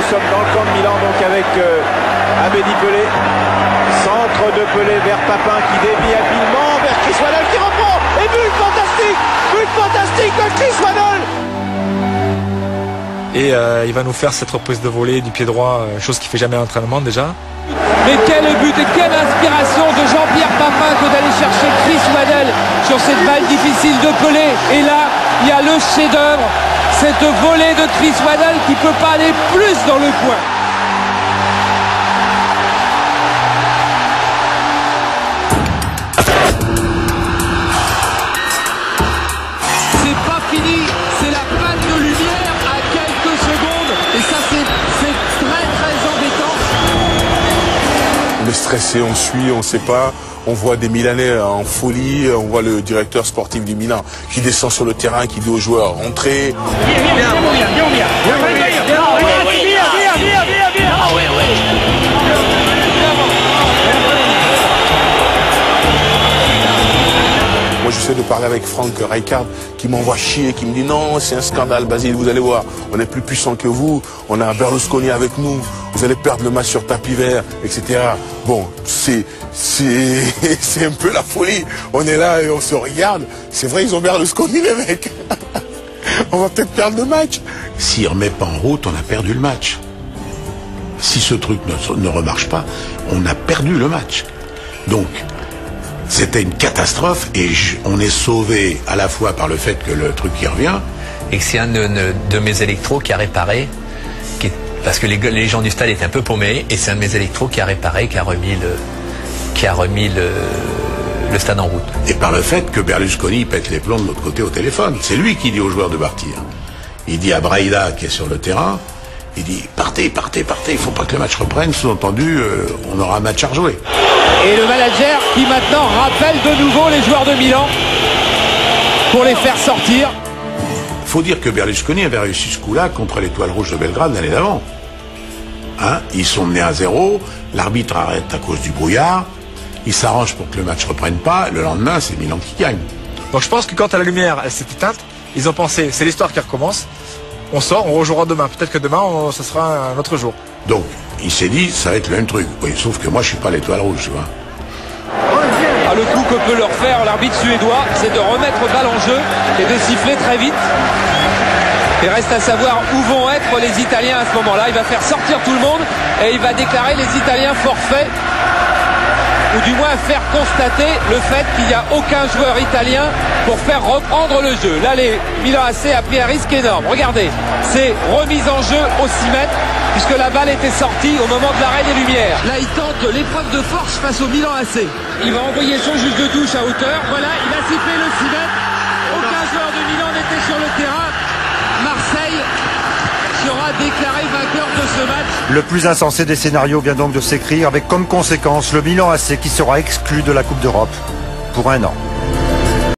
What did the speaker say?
sommes dans le camp de Milan, donc avec Abedi Pelé. Centre de Pelé vers Papin qui dévie habilement vers Chris Waddle qui reprend. Et but fantastique de Chris Waddle. Et il va nous faire cette reprise de volée du pied droit, chose qu'il fait jamais à l'entraînement déjà. Mais quel but et quelle inspiration de Jean-Pierre Papin que d'aller chercher Chris Waddle sur cette balle difficile de Pelé. Et là, il y a le chef-d'œuvre, cette volée de Chris Waddle qui ne peut pas aller plus dans le coin. C'est pas fini, c'est la panne de lumière à quelques secondes. Et ça, c'est très embêtant. On est stressé, on suit, on ne sait pas. On voit des Milanais en folie, on voit le directeur sportif du Milan qui descend sur le terrain, qui dit aux joueurs rentrez. Moi j'essaie de parler avec Frank Rijkaard qui m'envoie chier, qui me dit non c'est un scandale Basile, vous allez voir, on est plus puissant que vous, on a Berlusconi avec nous, vous allez perdre le match sur tapis vert, etc. Bon, c'est un peu la folie, on est là et on se regarde, c'est vrai ils ont Berlusconi les mecs, on va peut-être perdre le match. S'il ne remet pas en route, on a perdu le match. Si ce truc ne remarche pas, on a perdu le match. Donc, c'était une catastrophe et on est sauvé à la fois par le fait que le truc y revient. Et que c'est un de mes électros qui a réparé, parce que les gens du stade étaient un peu paumés, et c'est un de mes électros qui a réparé, qui a remis le stade en route. Et par le fait que Berlusconi pète les plombs de l'autre côté au téléphone. C'est lui qui dit aux joueurs de partir. Il dit à Braida qui est sur le terrain, il dit partez, partez, partez, il ne faut pas que le match reprenne, sous-entendu on aura un match à rejouer. Et le manager qui maintenant rappelle de nouveau les joueurs de Milan pour les faire sortir. Il faut dire que Berlusconi avait réussi ce coup-là contre l'Étoile Rouge de Belgrade l'année d'avant. Hein, ils sont menés à 0, l'arbitre arrête à cause du brouillard, il s'arrange pour que le match ne reprenne pas, le lendemain c'est Milan qui gagne. Donc je pense que quand la lumière elle s'est éteinte, ils ont pensé c'est l'histoire qui recommence, on sort, on rejouera demain, peut-être que demain ça sera un autre jour. Donc il s'est dit ça va être le même truc, oui, sauf que moi je suis pas l'Étoile Rouge, tu vois. Ah, le coup que peut leur faire l'arbitre suédois, c'est de remettre balle en jeu et de siffler très vite. Il reste à savoir où vont être les Italiens à ce moment-là. Il va faire sortir tout le monde et il va déclarer les Italiens forfaits, ou du moins faire constater le fait qu'il n'y a aucun joueur italien pour faire reprendre le jeu. Là, les Milan AC a pris un risque énorme. Regardez, c'est remise en jeu au 6 mètres, puisque la balle était sortie au moment de l'arrêt des lumières. Là, il tente l'épreuve de force face au Milan AC. Il va envoyer son juge de touche à hauteur. Voilà, il a sifflé le 6 mètres. Aucun joueur de Milan n'était sur le terrain. Marseille sera déclaré vainqueur de ce match. Le plus insensé des scénarios vient donc de s'écrire avec comme conséquence le Milan AC qui sera exclu de la Coupe d'Europe pour 1 an.